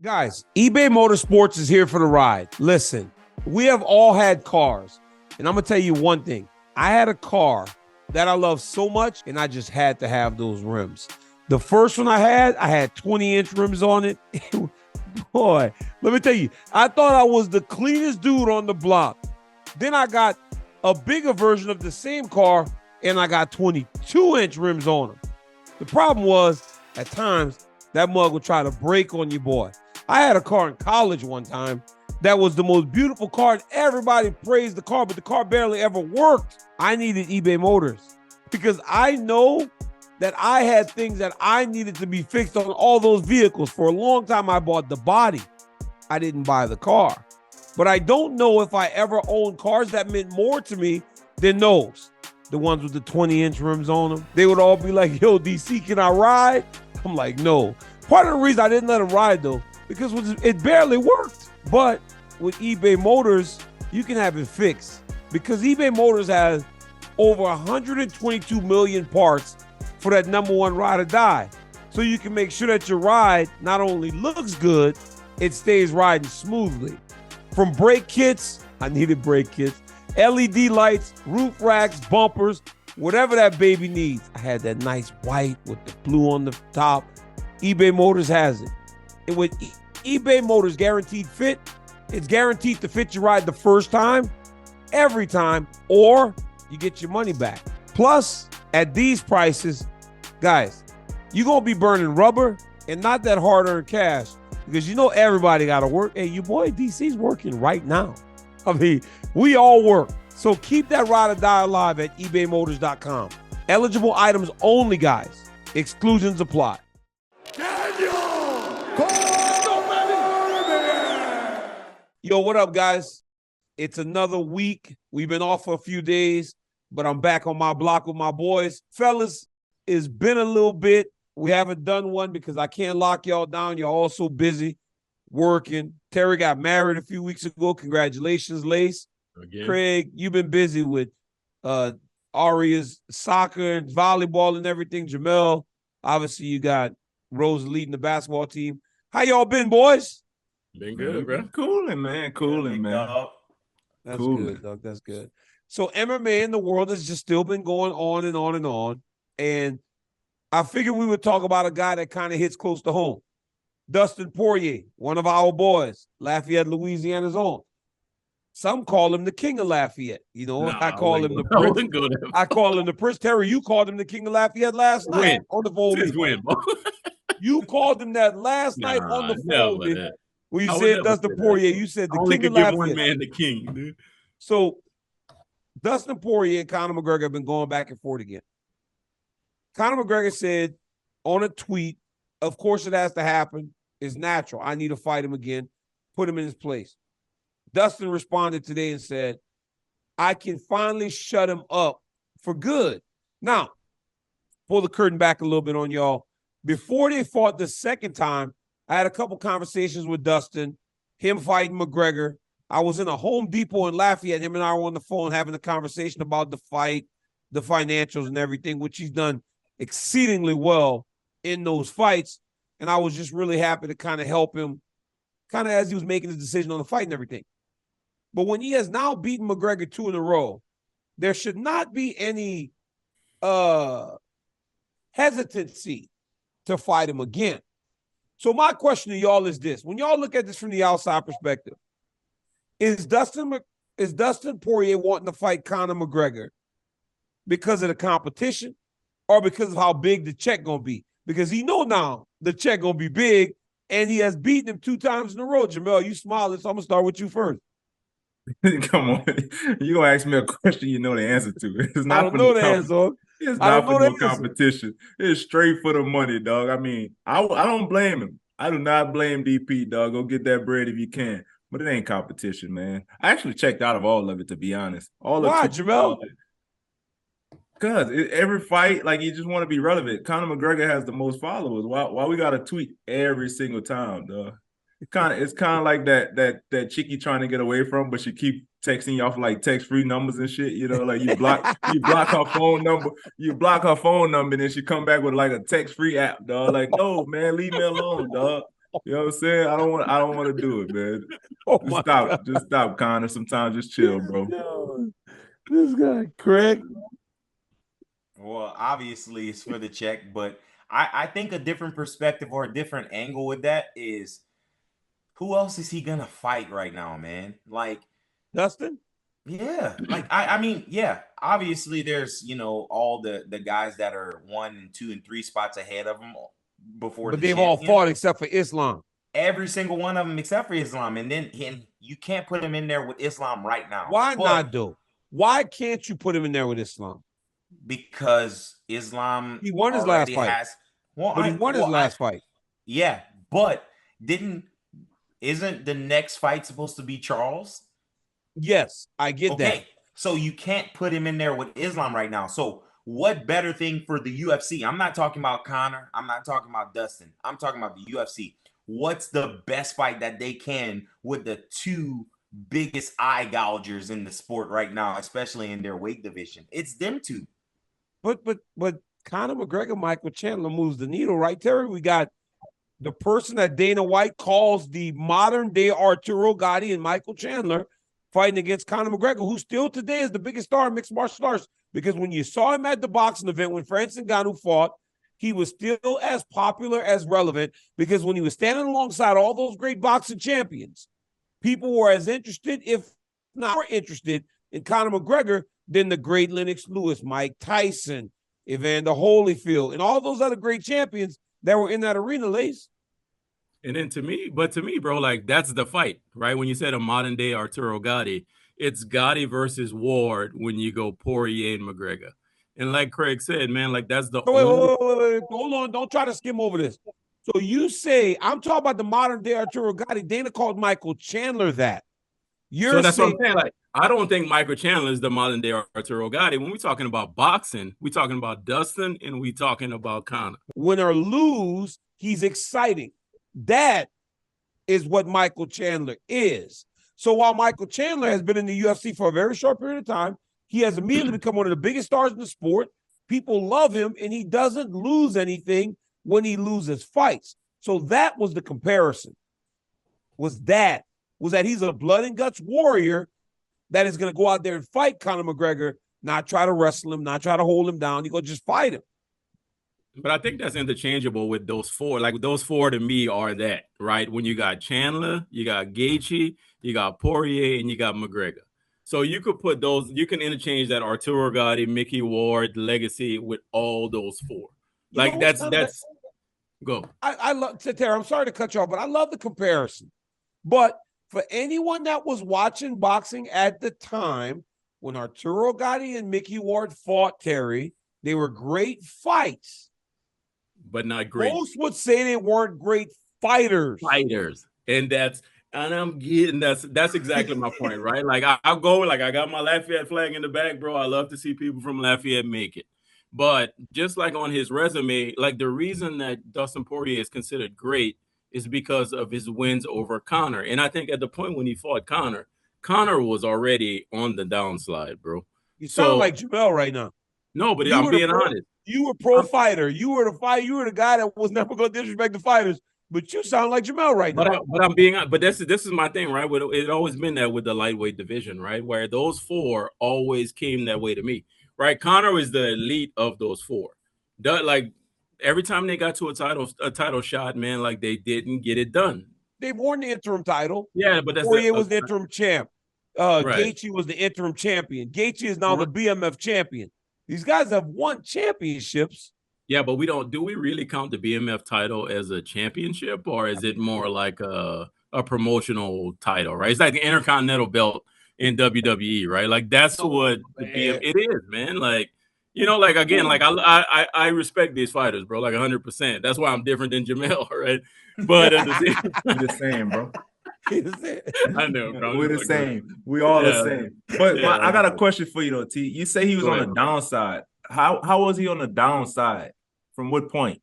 Guys, eBay Motorsports is here for the ride. Listen, we have all had cars, and I'm going to tell you one thing. I had a car that I love so much, and I just had to have those rims. The first one I had 20-inch rims on it. Boy, let me tell you, I thought I was the cleanest dude on the block. Then I got a bigger version of the same car, and I got 22-inch rims on them. The problem was, at times, that mug would try to break on you, boy. I had a car in college one time that was the most beautiful car, and everybody praised the car, but the car barely ever worked. I needed eBay Motors because I know that I had things that I needed to be fixed on all those vehicles. For a long time, I bought the body. I didn't buy the car. But I don't know if I ever owned cars that meant more to me than those. The ones with the 20-inch rims on them. They would all be like, yo, DC, can I ride? I'm like, no. Part of the reason I didn't let them ride, though, because it barely worked. But with eBay Motors, you can have it fixed because eBay Motors has over 122 million parts for that number one ride or die. So you can make sure that your ride not only looks good, it stays riding smoothly. From brake kits, I needed brake kits, LED lights, roof racks, bumpers, whatever that baby needs. I had that nice white with the blue on the top. eBay Motors has it. And with eBay Motors Guaranteed Fit, it's guaranteed to fit your ride the first time, every time, or you get your money back. Plus, at these prices, guys, you're going to be burning rubber and not that hard-earned cash because you know everybody got to work. Hey, your boy DC's working right now. I mean, we all work. So keep that ride or die alive at ebaymotors.com. Eligible items only, guys. Exclusions apply. Yo, what up, guys? It's another week. We've been off for a few days, but I'm back on my block with my boys. Fellas, it's been a little bit. We haven't done one because I can't lock y'all down. You're all so busy working. Terry got married a few weeks ago. Congratulations, Lace. Again. Craig, you've been busy with Aria's soccer and volleyball and everything. Jamel, obviously you got Rose leading the basketball team. How y'all been, boys? Been good, bro. Cooling, man. Cooling, man. That's good, Doug. That's good. So MMA in the world has just still been going on and on and on. And I figured we would talk about a guy that kind of hits close to home. Dustin Poirier, one of our boys, Lafayette, Louisiana's own. Some call him the king of Lafayette. You know, I call him the prince. I call him the prince. Terry, you called him the king of Lafayette last night on the phone. You called him that last night on the phone. When you said Dustin Poirier, you said the king of Lafayette. One man the king, dude. So Dustin Poirier and Conor McGregor have been going back and forth again. Conor McGregor said on a tweet, of course it has to happen. It's natural. I need to fight him again. Put him in his place. Dustin responded today and said, I can finally shut him up for good. Now, pull the curtain back a little bit on y'all. Before they fought the second time, I had a couple conversations with Dustin, him fighting McGregor. I was in a Home Depot in Lafayette. Him and I were on the phone having a conversation about the fight, the financials and everything, which he's done exceedingly well in those fights. And I was just really happy to kind of help him kind of as he was making his decision on the fight and everything. But when he has now beaten McGregor 2 in a row, there should not be any hesitancy to fight him again. So my question to y'all is this. When y'all look at this from the outside perspective, is Dustin Poirier wanting to fight Conor McGregor because of the competition or because of how big the check going to be? Because he know now the check going to be big, and he has beaten him 2 times in a row. Jamel, you smiling, so I'm going to start with you first. Come on. You're going to ask me a question you know the answer to. It's not I don't know the answer. It's not for no competition. It's straight for the money, dog. I mean, I don't blame him. I do not blame DP, dog. Go get that bread if you can. But it ain't competition, man. I actually checked out of all of it, to be honest. Why, Jamel? Because every fight, like, you just want to be relevant. Conor McGregor has the most followers. Why we got to tweet every single time, dog? It's kind of like that chickie trying to get away from, but she keep texting you off like text-free numbers and shit. You know, like you block her phone number, and then she come back with like a text-free app, dog. Like, no, man, leave me alone, dog. You know what I'm saying? I don't want to do it, man. Oh Just my stop. God. Just stop, Connor. Sometimes just chill, bro. Yo, this guy, Craig. Well, obviously it's for the check, but I think a different perspective or a different angle with that is who else is he gonna fight right now, man? Like, Dustin? yeah, like I mean, yeah, obviously there's all the guys that are 1 and 2 and 3 spots ahead of him before But the they've all champion. fought except for Islam. Every single one of them except for Islam, and you can't put him in there with Islam right now. Why But not, though? Why can't you put him in there with Islam? because Islam He won his last already fight. has well, But he won his last fight. Yeah, but isn't the next fight supposed to be Charles? Yes, I get that. Okay, so you can't put him in there with Islam right now. So what better thing for the UFC? I'm not talking about Conor. I'm not talking about Dustin. I'm talking about the UFC. What's the best fight that they can with the two biggest eye gougers in the sport right now, especially in their weight division? It's them two. But Conor McGregor, Michael Chandler moves the needle, right, Terry? We got the person that Dana White calls the modern day Arturo Gatti and Michael Chandler fighting against Conor McGregor, who still today is the biggest star in mixed martial arts. Because when you saw him at the boxing event when Francis Ngannou fought, he was still as popular, as relevant, because when he was standing alongside all those great boxing champions, people were as interested, if not more interested, in Conor McGregor than the great Lennox Lewis, Mike Tyson, Evander Holyfield, and all those other great champions that were in that arena, Lace. And then to me, bro, like that's the fight, right? When you said a modern day Arturo Gatti, it's Gotti versus Ward when you go Poirier and McGregor. And like Craig said, man, like that's the wait. Hold on. Don't try to skim over this. So you say, I'm talking about the modern day Arturo Gatti. Dana called Michael Chandler that. So that's what I'm saying. Like, I don't think Michael Chandler is the modern day Arturo Gatti. When we're talking about boxing, we're talking about Dustin and we're talking about Conor. Win or lose, he's exciting. That is what Michael Chandler is. So while Michael Chandler has been in the UFC for a very short period of time, he has immediately become one of the biggest stars in the sport. People love him, and he doesn't lose anything when he loses fights. So that was the comparison. Was that he's a blood and guts warrior that is going to go out there and fight Conor McGregor, not try to wrestle him, not try to hold him down. He go just fight him. But I think that's interchangeable with those four. Like those four to me are that, right? When you got Chandler, you got Gaethje, you got Poirier, and you got McGregor. So you could put those, you can interchange that Arturo Gatti, Mickey Ward, legacy with all those four. Like that's go. I love Tara, I'm sorry to cut you off, but I love the comparison. But for anyone that was watching boxing at the time when Arturo Gatti and Mickey Ward fought, Terry, they were great fights. But not great. Most would say they weren't great fighters. And I'm getting that's exactly my point, right? Like I'll go, like I got my Lafayette flag in the back, bro. I love to see people from Lafayette make it. But just like on his resume, like the reason that Dustin Poirier is considered great is because of his wins over Conor. And I think at the point when he fought Conor was already on the downslide, bro. You sound like Jamel right now. No, but I'm being honest. You were pro fighter. You were the guy that was never going to disrespect the fighters. But you sound like Jamel right now. But this is my thing, right? It always been that with the lightweight division, right? Where those four always came that way to me, right? Conor is the elite of those four. Like every time they got to a title shot, man, like they didn't get it done. They won the interim title. Yeah, but that's Poirier was the interim champ. Right. Gaethje was the interim champion. Gaethje is now the BMF champion. These guys have won championships. Yeah, but do we really count the BMF title as a championship, or is it more like a promotional title, right? It's like the Intercontinental belt in WWE, right? Like that's what it is, man. Like, like again, like I respect these fighters, bro, like 100%. That's why I'm different than Jamel, right? But at the same, bro. I know, bro. We're the same. We all the same. But I got a question for you though, T. You say he was on the downside. How was he on the downside? From what point?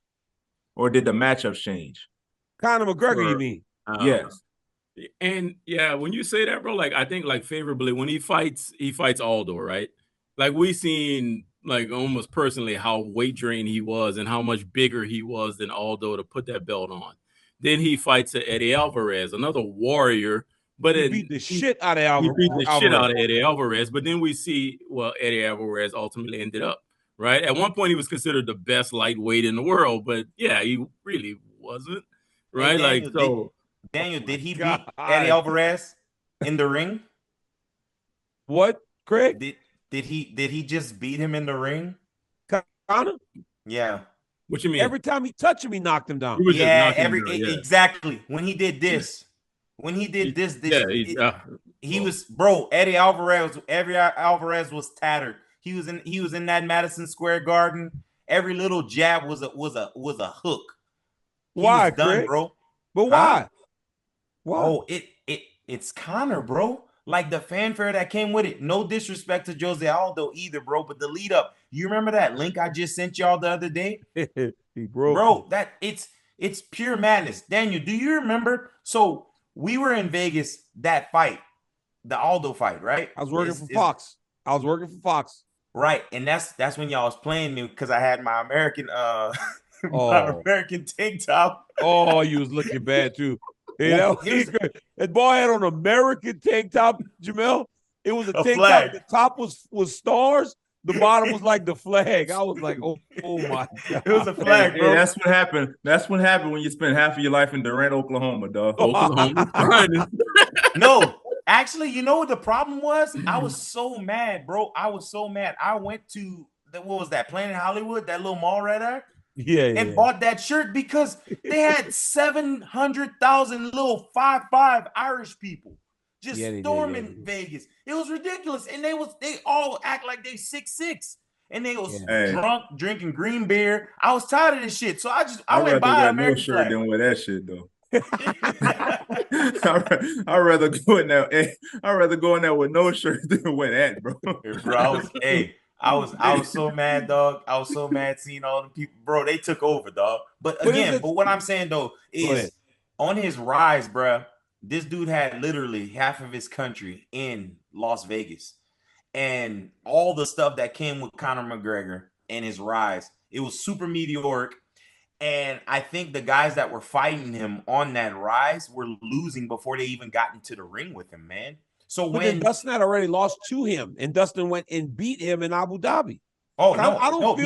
Or did the matchup change? Conor McGregor, you mean? Yes. And yeah, when you say that, bro, like I think like favorably when he fights Aldo, right? Like we seen like almost personally how weight drained he was and how much bigger he was than Aldo to put that belt on. Then he fights Eddie Alvarez, another warrior. But he beat the shit out of Alvarez. He beat the shit out of Eddie Alvarez. But then we see, well, Eddie Alvarez ultimately ended up, right? At one point, he was considered the best lightweight in the world. But, yeah, he really wasn't, right? Hey, Daniel, like, so. Daniel, did he beat Eddie Alvarez in the ring? What, Craig? Did he just beat him in the ring? Conor? Yeah. What you mean? Every time he touched him, he knocked him down. Yeah, exactly. When he did this, he was, bro. Eddie Alvarez was tattered. He was in that Madison Square Garden. Every little jab was a hook. Why, done, Craig? bro? But why? Why? Oh, it's Conor, bro. Like the fanfare that came with it. No disrespect to Jose Aldo either, bro. But the lead up, you remember that link I just sent y'all the other day? Bro, that it's pure madness. Daniel, do you remember? So we were in Vegas, that fight, the Aldo fight, right? I was working for Fox. Right. And that's when y'all was playing me because I had my American my American tank top. Oh, you was looking bad too. Hey, that boy had on an American tank top, Jamel. It was a tank flag. top. The top was stars. The bottom was like the flag. I was like, oh my God. It was a flag, bro. Hey, that's what happened. That's what happened when you spend half of your life in Durant, Oklahoma, dog. No, actually, you know what the problem was? I was so mad, bro. I was so mad. I went to what was that? Planet Hollywood, that little mall right there. And bought that shirt because they had 700,000 little 5'5" Irish people just storming Vegas. It was ridiculous, and they all act like they 6'6", and they was drunk, drinking green beer. I was tired of this shit, so I went buy an American shirt flag. than wear that shit though. I'd rather go in there. I'd rather go in there with no shirt than wear that, bro. Bro, I was so mad, dog. I was so mad seeing all the people, bro. They took over, dog. But again, what I'm saying though is on his rise, bro. This dude had literally half of his country in Las Vegas, and all the stuff that came with Conor McGregor and his rise, it was super meteoric. And I think the guys that were fighting him on that rise were losing before they even got into the ring with him, man. So when Dustin had already lost to him, and Dustin went and beat him in Abu Dhabi. Oh no, I don't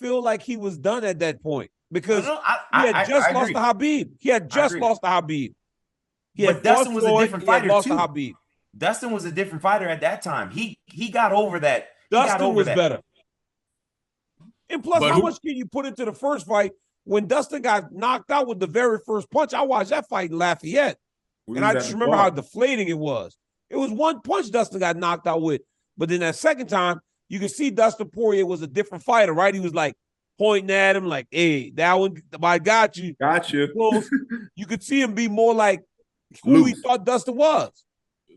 feel like he was done at that point because he had just lost to Habib. He had just lost to Habib. But Dustin was a different fighter lost too. To Habib. Dustin was a different fighter at that time. He got over that. Dustin was better. And plus, how much can you put into the first fight when Dustin got knocked out with the very first punch? I watched that fight in Lafayette. And I just remember how deflating it was. It was one punch Dustin got knocked out with. But then that second time, you can see Dustin Poirier was a different fighter, right? He was like pointing at him like, hey, that one, I got you. Got you. Close. You could see him be more like who he thought Dustin was.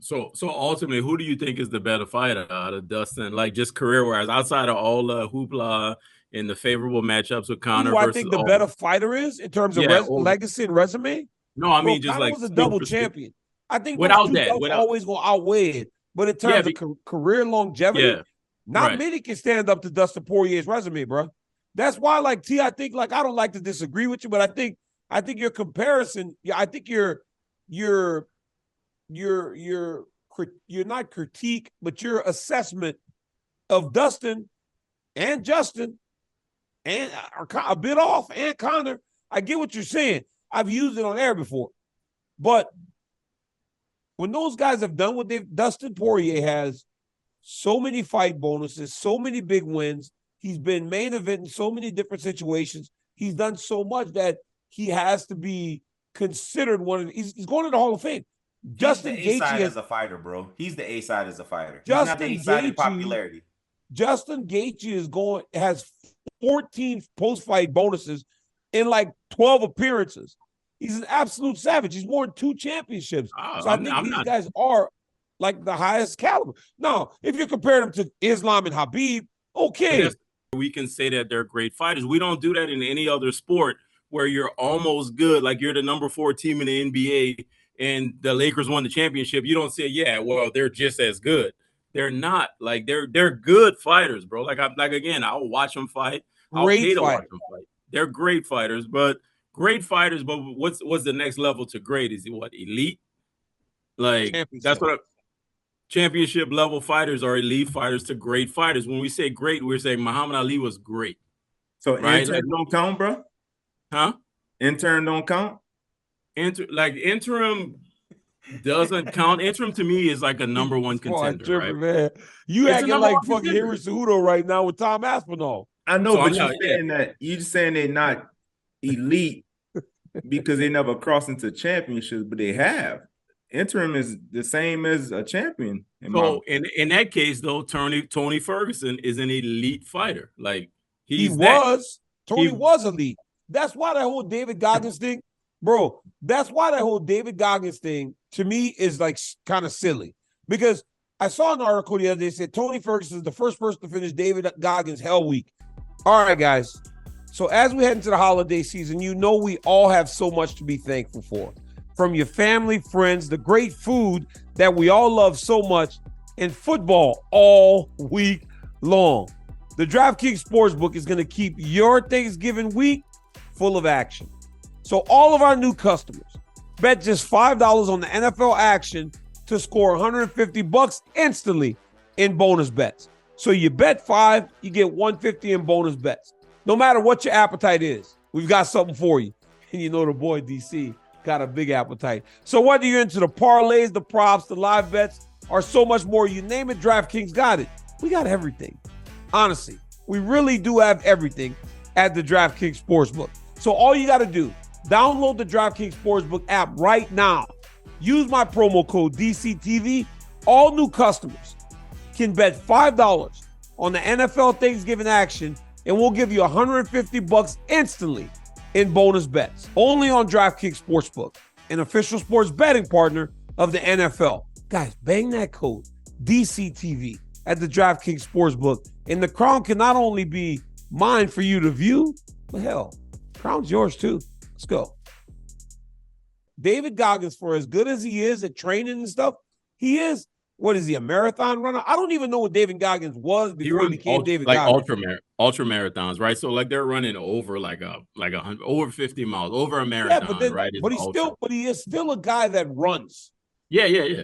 So ultimately, who do you think is the better fighter out of Dustin? Like just career-wise, outside of all the hoopla and the favorable matchups with Conor Who I think the better fighter is in terms of legacy and resume? No, I mean, just Conor like was a double champion. I think without that, always going to outweigh it. But in terms of career longevity, not many can stand up to Dustin Poirier's resume, bro. That's why, like T, I think like I don't like to disagree with you, but I think your comparison, I think you're not critique, but your assessment of Dustin and Justin and a bit off and Conor. I get what you're saying. I've used it on air before. But when those guys have done what Dustin Poirier has so many fight bonuses, so many big wins. He's been main event in so many different situations. He's done so much that he has to be considered he's going to the Hall of Fame. Justin Gaethje as a fighter, bro. He's the A side as a fighter. He's not the A side in popularity. Justin Gaethje has 14 post-fight bonuses in like 12 appearances. He's an absolute savage. He's won 2 championships. So I think these guys are like the highest caliber. Now, if you're comparing them to Islam and Habib, okay. We can say that they're great fighters. We don't do that in any other sport where you're almost good, like you're the number 4 team in the NBA and the Lakers won the championship. You don't say, yeah, well, they're just as good. They're not. Like they're good fighters, bro. Like again, I'll watch them fight. I'll pay to watch them fight. They're great fighters, but great fighters, but what's the next level to great? Is it what, elite? Like that's what championship level fighters are elite fighters to great fighters. When we say great, we're saying Muhammad Ali was great. So right? intern don't count, bro? Huh? Intern don't count? Interim doesn't count. Interim to me is like a number one contender, right? Man. You It's acting like fucking Henry Cejudo right now with Tom Aspinall. I know, but you're saying they're not elite because they never crossed into championships, but they have. Interim is the same as a champion. So in that case, though, Tony Ferguson is an elite fighter. Like Tony was elite. That's why that whole David Goggins thing, bro. That's why that whole David Goggins thing to me is like kind of silly, because I saw an article the other day that said Tony Ferguson is the first person to finish David Goggins' Hell Week. All right, guys. So as we head into the holiday season, you know we all have so much to be thankful for. From your family, friends, the great food that we all love so much, and football all week long. The DraftKings Sportsbook is going to keep your Thanksgiving week full of action. So all of our new customers, bet just $5 on the NFL action to score $150 instantly in bonus bets. So you bet $5, you get $150 in bonus bets. No matter what your appetite is, we've got something for you. And you know the boy DC got a big appetite. So whether you're into the parlays, the props, the live bets, or so much more, you name it, DraftKings got it. We got everything. Honestly, we really do have everything at the DraftKings Sportsbook. So all you got to do, download the DraftKings Sportsbook app right now. Use my promo code DCTV. All new customers can bet $5 on the NFL Thanksgiving action, and we'll give you $150 instantly in bonus bets. Only on DraftKings Sportsbook, an official sports betting partner of the NFL. Guys, bang that code DCTV at the DraftKings Sportsbook, and the crown can not only be mine for you to view, but hell, crown's yours too. Let's go. David Goggins, for as good as he is at training and stuff, he is, what is he, a marathon runner? I don't even know what David Goggins was before he became David Goggins. Ultra marathons, right? So like they're running over over 50 miles, over a marathon, right? But he is still a guy that runs. Yeah.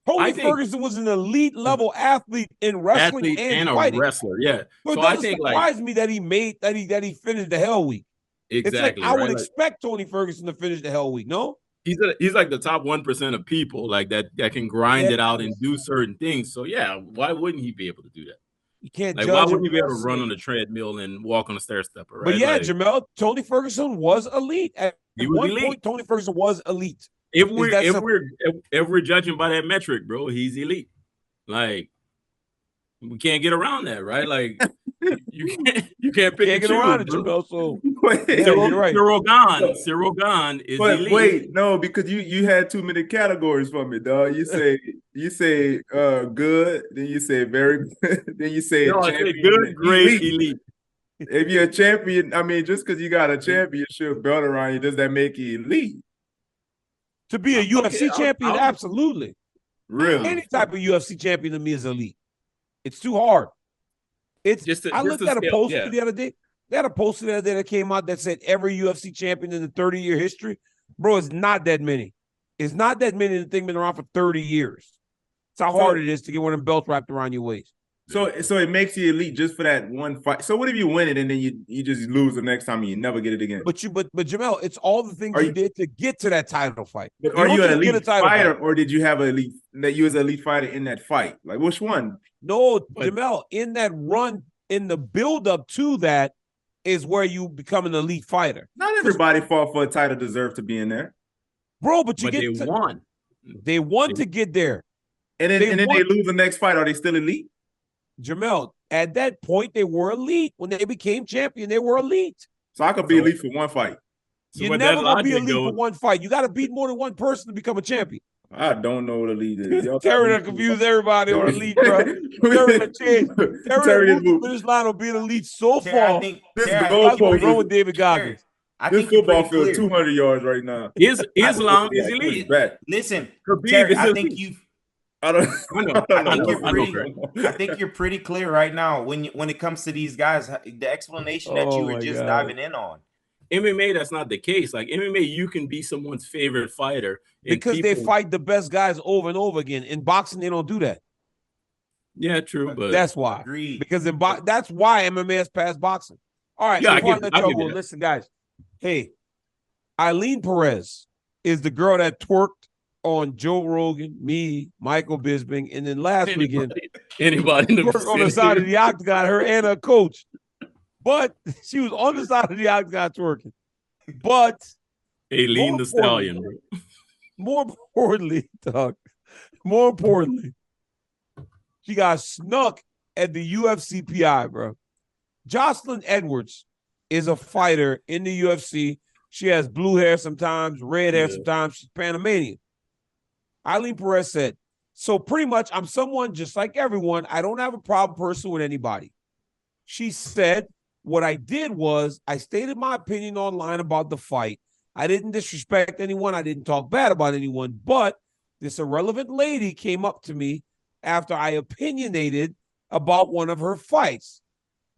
Tony Ferguson was an elite level athlete in wrestling and fighting. A wrestler, yeah. So it doesn't surprise me that he finished the Hell Week. Exactly. It's like I would expect Tony Ferguson to finish the Hell Week. No, he's like the top 1% of people like that can grind it out and do certain things. So yeah, why wouldn't he be able to do that? You can't. Like, why wouldn't he be able to run on the treadmill and walk on a stair stepper? Right? But yeah, Jamel, Tony Ferguson was elite. At one point, Tony Ferguson was elite. If we're judging by that metric, bro, he's elite. Like, we can't get around that, right? Like, you can't pick and choose, around it, Jamel. So you're right. Cyril Gahn is elite. Wait, no, because you had too many categories for me, dog. You say good, then you say very good, then you say champion, good, great, elite. If you're a champion, I mean, just because you got a championship belt around you, does that make you elite? To be a UFC champion, absolutely. Really? Any type of UFC champion to me is elite. It's too hard. I looked at a poster the other day. They had a poster the other day that came out that said every UFC champion in the 30-year history. Bro, it's not that many. It's not that many that think been around for 30 years. It's how hard it is to get one of them belts wrapped around your waist. So it makes you elite just for that one fight. So what if you win it and then you just lose the next time and you never get it again? But Jamel, it's all the things you did to get to that title fight. But are you an elite fighter, or did you have an elite that you was an elite fighter in that fight? Like which one? No, Jamel, in that run, in the build-up to that is where you become an elite fighter. Not everybody fought for a title deserved to be in there. Bro, but they won. They won to get there. And then they lose the next fight. Are they still elite? Jamel, at that point, they were elite. When they became champion, they were elite. So I could be elite for one fight. You're never going to be elite for one fight. You got to beat more than one person to become a champion. I don't know what elite is. Terry done confused everybody on elite, bro. Terry done changed. Terry done moved the finish line on being elite so far. This is the goalpost with David Goggins. This football field 200 yards right now. Islam is elite. Listen, Terry, I think you've I think you're pretty clear right now when it comes to these guys. The explanation that you were just diving in on, MMA, that's not the case. Like MMA, you can be someone's favorite fighter because they fight the best guys over and over again. In boxing, they don't do that. Yeah, true, but that's why. Agreed. Because that's why MMA has passed boxing. All right, yeah, listen, guys. Hey, Ailin Perez is the girl that twerked on Joe Rogan, me, Michael Bisping, and then last weekend, anybody on the side of the octagon, her and her coach. But she was on the side of the octagon twerking. But Ailin the Stallion, bro. More importantly, she got snuck at the UFC PI, bro. Jocelyn Edwards is a fighter in the UFC. She has blue hair sometimes, red hair sometimes. She's Panamanian. Ailin Perez said, so pretty much I'm someone just like everyone. I don't have a problem personally with anybody. She said, what I did was I stated my opinion online about the fight. I didn't disrespect anyone. I didn't talk bad about anyone. But this irrelevant lady came up to me after I opinionated about one of her fights,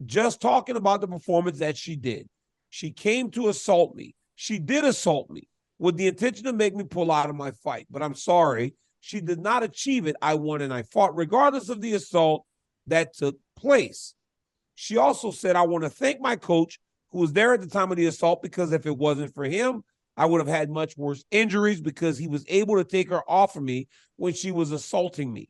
just talking about the performance that she did. She came to assault me. She did assault me with the intention to make me pull out of my fight. But I'm sorry, she did not achieve it. I won and I fought regardless of the assault that took place. She also said, I want to thank my coach who was there at the time of the assault, because if it wasn't for him, I would have had much worse injuries, because he was able to take her off of me when she was assaulting me.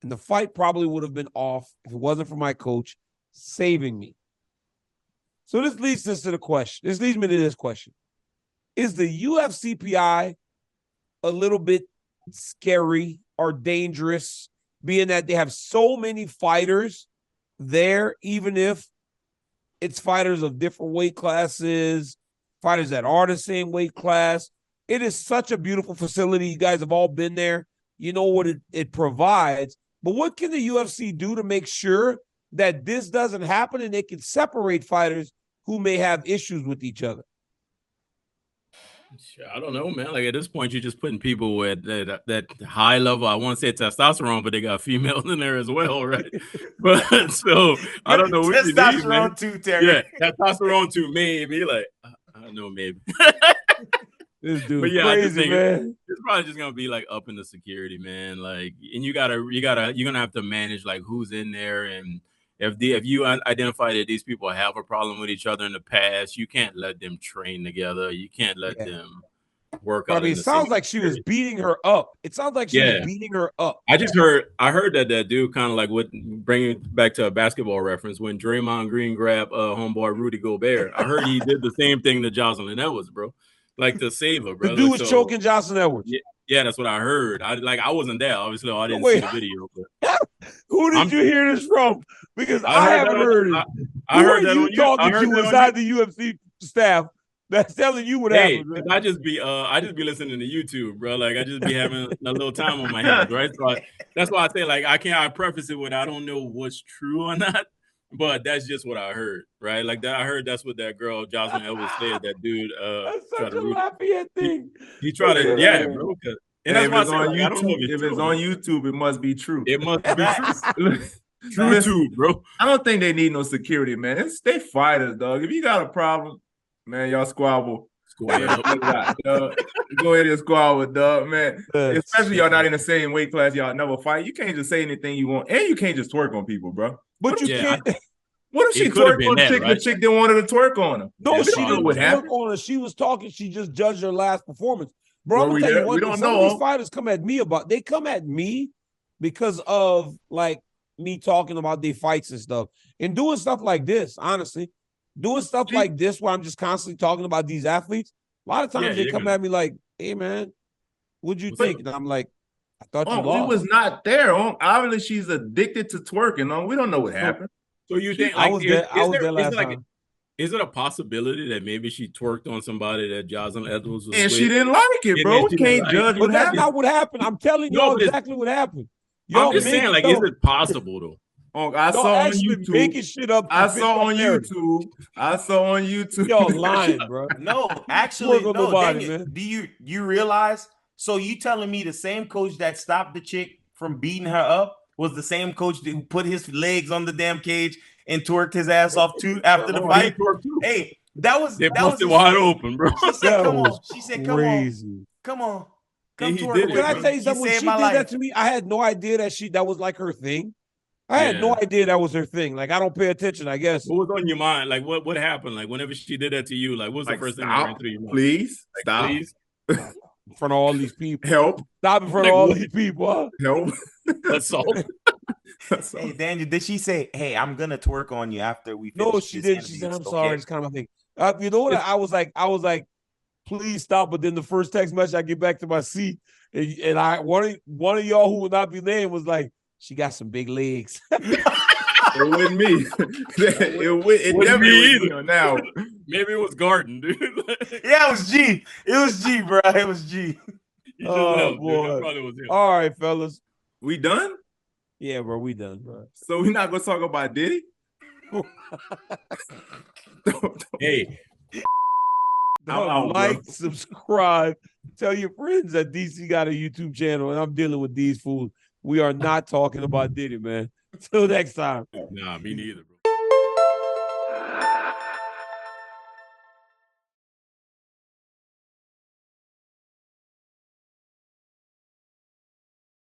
And the fight probably would have been off if it wasn't for my coach saving me. So this leads us to the question. This leads me to this question. Is the UFCPI a little bit scary or dangerous, being that they have so many fighters there, even if it's fighters of different weight classes, fighters that are the same weight class? It is such a beautiful facility. You guys have all been there. You know what it provides. But what can the UFC do to make sure that this doesn't happen and they can separate fighters who may have issues with each other? I don't know, man. Like at this point, you're just putting people at that high level. I want to say testosterone, but they got females in there as well, right? But so I don't know. Testosterone too, Terry. Yeah, testosterone too, maybe. Like I don't know, maybe. This dude, but yeah, crazy, man. It's probably just gonna be like up in the security, man. Like, and you're gonna have to manage like who's in there, and if you identify that these people have a problem with each other in the past, you can't let them train together. You can't let them work out. I mean, it sounds like she was beating her up. It sounds like she was beating her up. I heard that dude kind of like what, bringing it back to a basketball reference, when Draymond Green grabbed homeboy Rudy Gobert. I heard he did the same thing to Jocelyn Edwards, bro. Like to save her, bro. The dude was choking Jocelyn Edwards. Yeah, that's what I heard. I wasn't there, obviously. I didn't see the video. But who did you hear this from? Because I haven't heard it. I heard that you talking to inside the UFC staff that's telling you what happened. I just be listening to YouTube, bro. Like I just be having a little time on my hands, right? So that's why I say, like, I preface it with I don't know what's true or not, but that's just what I heard, right? Like that, I heard that's what that girl Jocelyn Edwards said. That dude, that's such a Lafayette thing. He tried to, bro. And if it's on YouTube, if it's on YouTube, it must be true. It must be true. True too, bro. I don't think they need no security, man. They fighters, dog. If you got a problem, man, y'all squabble. Go ahead and squabble, dog, man. Especially y'all not in the same weight class, y'all never fight. You can't just say anything you want, and you can't just twerk on people, bro. But you can't. What if she twerked on chick? Right? The chick didn't want her to twerk on her. No, she didn't twerk on her. She was talking. She just judged her last performance. Bro, I'm gonna tell you one thing. Some of these fighters come at me they come at me because of like me talking about their fights and stuff, and doing stuff like this. Honestly, doing stuff like this where I'm just constantly talking about these athletes. A lot of times they come at me like, "Hey, man, what'd you think?" And I'm like, "I thought you lost." We was not there. Obviously, she's addicted to twerking. We don't know what happened. So you think I was there last time. Is it a possibility that maybe she twerked on somebody that Jocelyn Edwards was and she didn't like it, bro? We can't judge. But that's not what happened. I'm telling y'all exactly what happened. I'm just saying, like, is it possible though? I saw on YouTube. Making shit up. I saw on YouTube. Y'all lying, bro. No, actually, no. Daniel, do you realize? So you telling me the same coach that stopped the chick from beating her up was the same coach who put his legs on the damn cage and twerked his ass off too after the fight? Hey, They busted wide open, bro. She said, That "Come on." was She said, crazy. Come on. And Come he twerk did it, with Can I me. tell you You something? When saved she my did life. that to me, I had no idea that was like her thing. I had no Yeah. idea that was her thing. Like, I don't pay attention, I guess. What was on your mind? Like, what happened? Like, whenever she did that to you, like, what was the Like, first thing that ran stop, through your mind? please, Like, stop, please. In front of all these people. help, Stop in front Like of all what? these people, huh? help. Assault. Hey, Daniel, did she say, "Hey, I'm gonna twerk on you after we finish No, she this didn't. She interview"? said, I'm It's sorry. okay. It's kind of my thing. You know what? I was like, please stop. But then the first text message, I get back to my seat, and one of y'all who will not be named was like, she got some big legs. It wasn't me. it Wouldn't definitely me was either. me now. Maybe it was Garden, dude. Yeah, it was G. It was G, bro. It was G. You just Oh, left, dude. boy. That probably was him. All right, fellas. We done? Yeah, bro, we done, bro. So we're not gonna talk about Diddy? Hey, I'm out, bro. Like, subscribe, tell your friends that DC got a YouTube channel, and I'm dealing with these fools. We are not talking about Diddy, man. Till next time. nah, me neither.